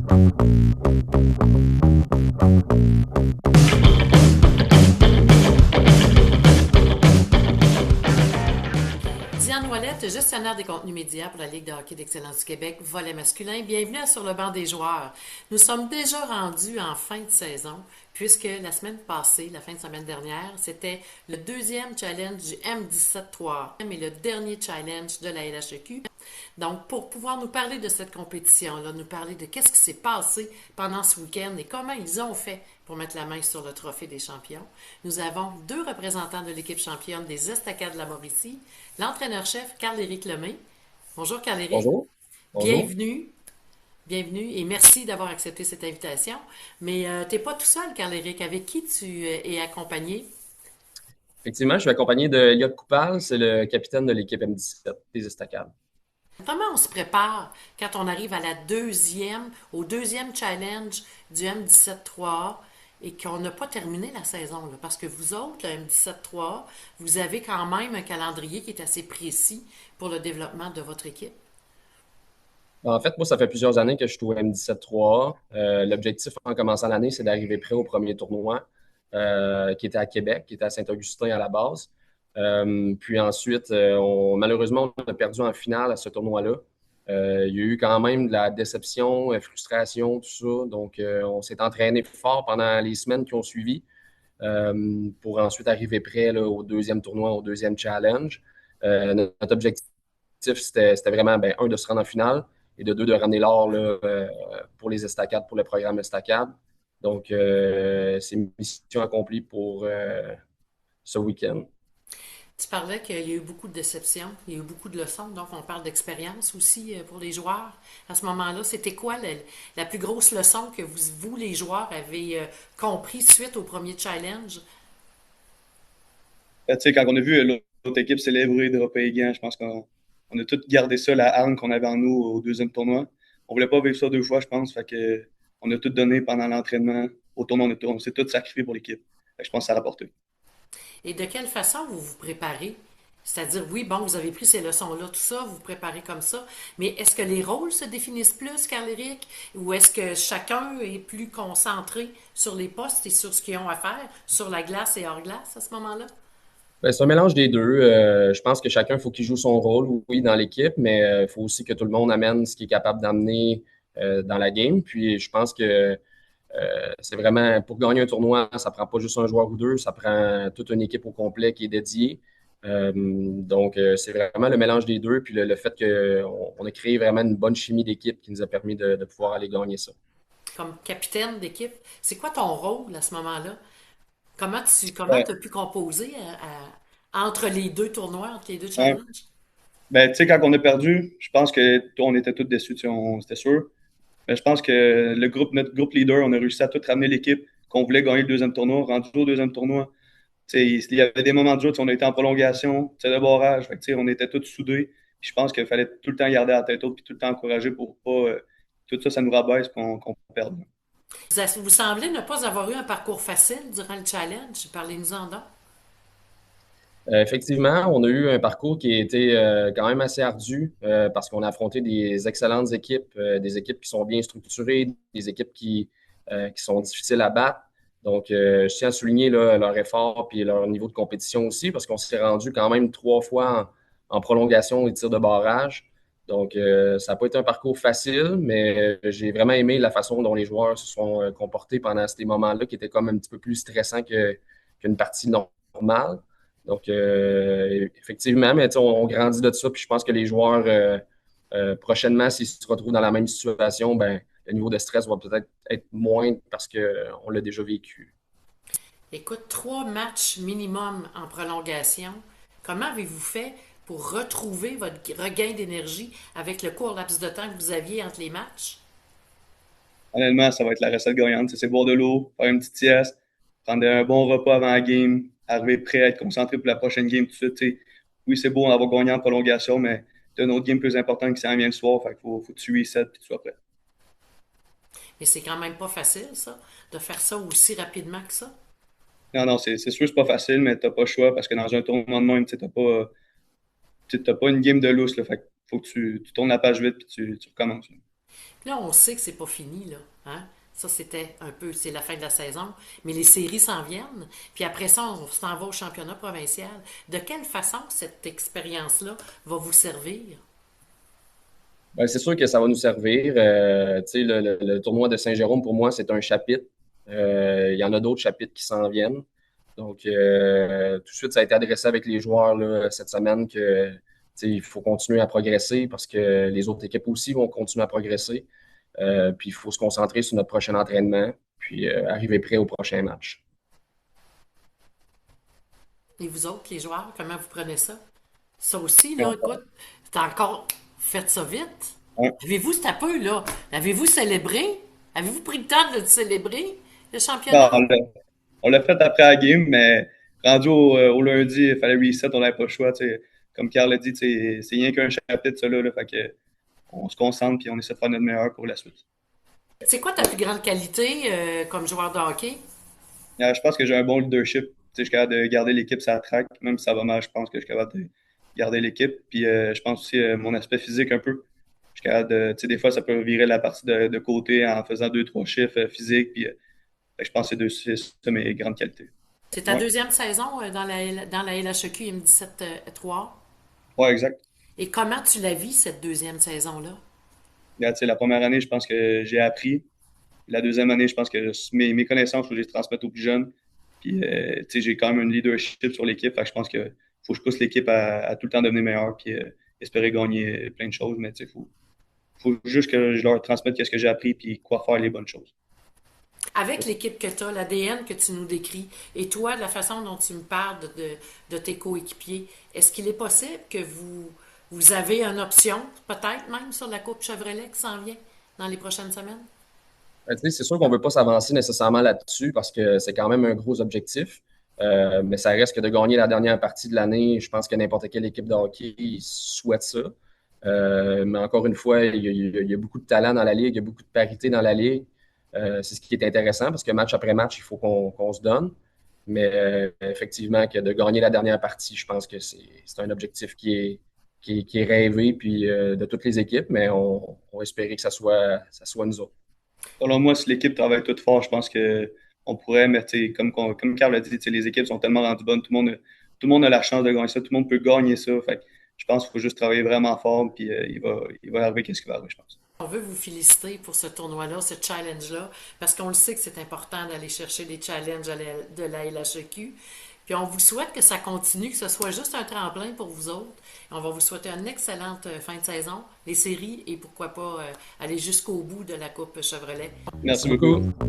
Diane Ouellette, gestionnaire des contenus médias pour la Ligue de hockey d'excellence du Québec, volet masculin. Bienvenue à Sur le banc des joueurs. Nous sommes déjà rendus en fin de saison, puisque la semaine passée, la fin de semaine dernière, c'était le deuxième challenge du M17-3 et le dernier challenge de la LHEQ. Donc, pour pouvoir nous parler de cette compétition-là, nous parler de qu'est-ce qui s'est passé pendant ce week-end et comment ils ont fait pour mettre la main sur le trophée des champions, nous avons deux représentants de l'équipe championne des Estacades de la Mauricie, l'entraîneur-chef Carl-Éric Lemay. Bonjour Carl-Éric, Bonjour. Bonjour. bienvenue. Bienvenue et merci d'avoir accepté cette invitation. Mais tu n'es pas tout seul, Carl-Éric. Avec qui tu es accompagné? Effectivement, je suis accompagné de Elliot Coupal, c'est le capitaine de l'équipe M17 des Estacades. Comment on se prépare quand on arrive à au deuxième challenge du M17-3 et qu'on n'a pas terminé la saison, là? Parce que vous autres, le M17-3, vous avez quand même un calendrier qui est assez précis pour le développement de votre équipe. En fait, moi, ça fait plusieurs années que je suis au M17-3A. L'objectif en commençant l'année, c'est d'arriver prêt au premier tournoi qui était à Québec, qui était à Saint-Augustin à la base. Puis ensuite, malheureusement, on a perdu en finale à ce tournoi-là. Il y a eu quand même de la déception, frustration, tout ça. Donc, on s'est entraîné fort pendant les semaines qui ont suivi. Pour ensuite arriver prêt là, au deuxième tournoi, au deuxième challenge. Notre objectif, c'était vraiment, un, de se rendre en finale et de deux, de ramener l'or là, pour les estacades, pour le programme estacade. Donc, c'est une mission accomplie pour ce week-end. Tu parlais qu'il y a eu beaucoup de déceptions, il y a eu beaucoup de leçons, donc on parle d'expérience aussi pour les joueurs. À ce moment-là, c'était quoi la plus grosse leçon que vous, les joueurs, avez compris suite au premier challenge? Tu sais, quand on a vu l'autre équipe célébrer, dropper les gants, je pense qu'on a tous gardé ça, la hargne qu'on avait en nous au deuxième tournoi. On voulait pas vivre ça deux fois, je pense. Fait que on a tout donné pendant l'entraînement. Au tournoi, on s'est tous sacrifiés pour l'équipe. Fait que je pense que ça a rapporté. Et de quelle façon vous vous préparez? C'est-à-dire, oui, bon, vous avez pris ces leçons-là, tout ça, vous vous préparez comme ça, mais est-ce que les rôles se définissent plus, Carl-Éric, ou est-ce que chacun est plus concentré sur les postes et sur ce qu'ils ont à faire, sur la glace et hors glace à ce moment-là? Ben, c'est un mélange des deux. Je pense que chacun, faut qu'il joue son rôle, oui, dans l'équipe, mais il faut aussi que tout le monde amène ce qu'il est capable d'amener dans la game. Puis je pense que c'est vraiment, pour gagner un tournoi, ça prend pas juste un joueur ou deux, ça prend toute une équipe au complet qui est dédiée. Donc, c'est vraiment le mélange des deux, puis le fait qu'on a créé vraiment une bonne chimie d'équipe qui nous a permis de pouvoir aller gagner ça. Comme capitaine d'équipe, c'est quoi ton rôle à ce moment-là? Comment Ouais, tu as pu composer entre les deux tournois, entre les deux ouais. challenges? Ben, tu sais, quand on a perdu, je pense que on était tous déçus, tu sais, c'était sûr. Mais je pense que notre groupe leader, on a réussi à tout ramener l'équipe, qu'on voulait gagner le deuxième tournoi, rendu au deuxième tournoi. Tu sais, il y avait des moments de jeu, tu sais, on a été en prolongation, tu sais, de barrage. Fait que, tu sais, on était tous soudés. Puis je pense qu'il fallait tout le temps garder la tête haute puis tout le temps encourager pour pas tout ça, ça nous rabaisse et qu'on perde. Vous semblez ne pas avoir eu un parcours facile durant le challenge. Parlez-nous-en donc. Effectivement, on a eu un parcours qui a été quand même assez ardu parce qu'on a affronté des excellentes équipes, des équipes qui sont bien structurées, des équipes qui sont difficiles à battre. Donc, je tiens à souligner là, leur effort et leur niveau de compétition aussi parce qu'on s'est rendu quand même trois fois en prolongation et tir de barrage. Donc, ça n'a pas été un parcours facile, mais j'ai vraiment aimé la façon dont les joueurs se sont comportés pendant ces moments-là qui étaient comme un petit peu plus stressants qu'une partie normale. Donc, effectivement, mais on grandit de ça, puis je pense que les joueurs, prochainement, s'ils se retrouvent dans la même situation, ben, le niveau de stress va peut-être être moins parce qu'on l'a déjà vécu. Écoute, 3 matchs minimum en prolongation. Comment avez-vous fait pour retrouver votre regain d'énergie avec le court laps de temps que vous aviez entre les matchs? Honnêtement, ça va être la recette gagnante. C'est boire de l'eau, faire une petite sieste, prendre un bon repas avant la game, arriver prêt, être concentré pour la prochaine game tout de suite. Tu sais. Oui, c'est beau d'avoir gagné en prolongation, mais tu as un autre game plus important qui s'en vient le soir. Fait qu'il faut que tu reset et que tu sois prêt. Mais c'est quand même pas facile, ça, de faire ça aussi rapidement que ça. Non, non, c'est sûr que c'est pas facile, mais t'as pas le choix parce que dans un tournoi de même, tu sais, t'as pas une game de lousse. Là, fait que faut que tu tournes la page vite puis tu recommences. Là. Là, on sait que c'est pas fini, là. Hein? Ça, c'était un peu, c'est la fin de la saison. Mais les séries s'en viennent. Puis après ça, on s'en va au championnat provincial. De quelle façon cette expérience-là va vous servir? Ben, c'est sûr que ça va nous servir. Tu sais, le tournoi de Saint-Jérôme, pour moi, c'est un chapitre. Il y en a d'autres chapitres qui s'en viennent. Donc, tout de suite, ça a été adressé avec les joueurs là, cette semaine que, tu sais, il faut continuer à progresser parce que les autres équipes aussi vont continuer à progresser. Puis, il faut se concentrer sur notre prochain entraînement, puis arriver prêt au prochain match. Et vous autres, les joueurs, comment vous prenez ça? Ça aussi, là, écoute, t'as encore fait ça vite. Ouais. Avez-vous, c'est un peu, là, avez-vous célébré? Avez-vous pris le temps de le célébrer, le Non, championnat? on l'a fait après la game, mais rendu au lundi, il fallait reset, on n'avait pas le choix. Tu sais. Comme Carl l'a dit, tu sais, c'est rien qu'un chapitre, ça, là, fait que on se concentre puis on essaie de faire notre meilleur pour la suite. C'est quoi ta plus grande qualité comme joueur de hockey? Je pense que j'ai un bon leadership. Tu sais, je suis capable de garder l'équipe sur la track. Même si ça va mal, je pense que je suis capable de garder l'équipe. Puis je pense aussi mon aspect physique un peu. Je suis capable de, tu sais, des fois, ça peut virer la partie de côté en faisant deux, trois chiffres physiques. Puis fait que je pense que c'est ça mes grandes qualités. C'est ta Ouais, deuxième saison dans la LHEQ M17-3. ouais, exact. Et comment tu la vis, cette deuxième saison-là? Regarde, tu sais, la première année, je pense que j'ai appris. La deuxième année, je pense que mes connaissances, il faut que je les transmette aux plus jeunes. Puis, tu sais, j'ai quand même un leadership sur l'équipe. Fait que je pense que faut que je pousse l'équipe à tout le temps devenir meilleur puis espérer gagner plein de choses. Mais tu sais, faut juste que je leur transmette ce que j'ai appris puis quoi faire les bonnes choses. Avec l'équipe que tu as, l'ADN que tu nous décris, et toi, de la façon dont tu me parles de tes coéquipiers, est-ce qu'il est possible que vous avez une option, peut-être même sur la Coupe Chevrolet qui s'en vient dans les prochaines semaines? Ben, tu sais, c'est sûr qu'on ne veut pas s'avancer nécessairement là-dessus parce que c'est quand même un gros objectif. Mais ça reste que de gagner la dernière partie de l'année, je pense que n'importe quelle équipe de hockey souhaite ça. Mais encore une fois, il y a beaucoup de talent dans la ligue, il y a beaucoup de parité dans la ligue. C'est ce qui est intéressant parce que match après match, il faut qu'on se donne. Mais effectivement, que de gagner la dernière partie, je pense que c'est un objectif qui est rêvé puis, de toutes les équipes, mais on va espérer que ça soit nous autres. Selon moi, si l'équipe travaille toute fort, je pense que on pourrait, mais tu sais, comme Carl l'a dit, tu sais, les équipes sont tellement rendues bonnes, tout le monde a la chance de gagner ça, tout le monde peut gagner ça. Fait que je pense qu'il faut juste travailler vraiment fort, puis il va arriver qu'est-ce qui va arriver, je pense. On veut vous féliciter pour ce tournoi-là, ce challenge-là, parce qu'on le sait que c'est important d'aller chercher des challenges de la LHEQ. Puis on vous souhaite que ça continue, que ce soit juste un tremplin pour vous autres. Et on va vous souhaiter une excellente fin de saison, les séries et pourquoi pas aller jusqu'au bout de la Coupe Chevrolet. Merci Merci beaucoup. beaucoup.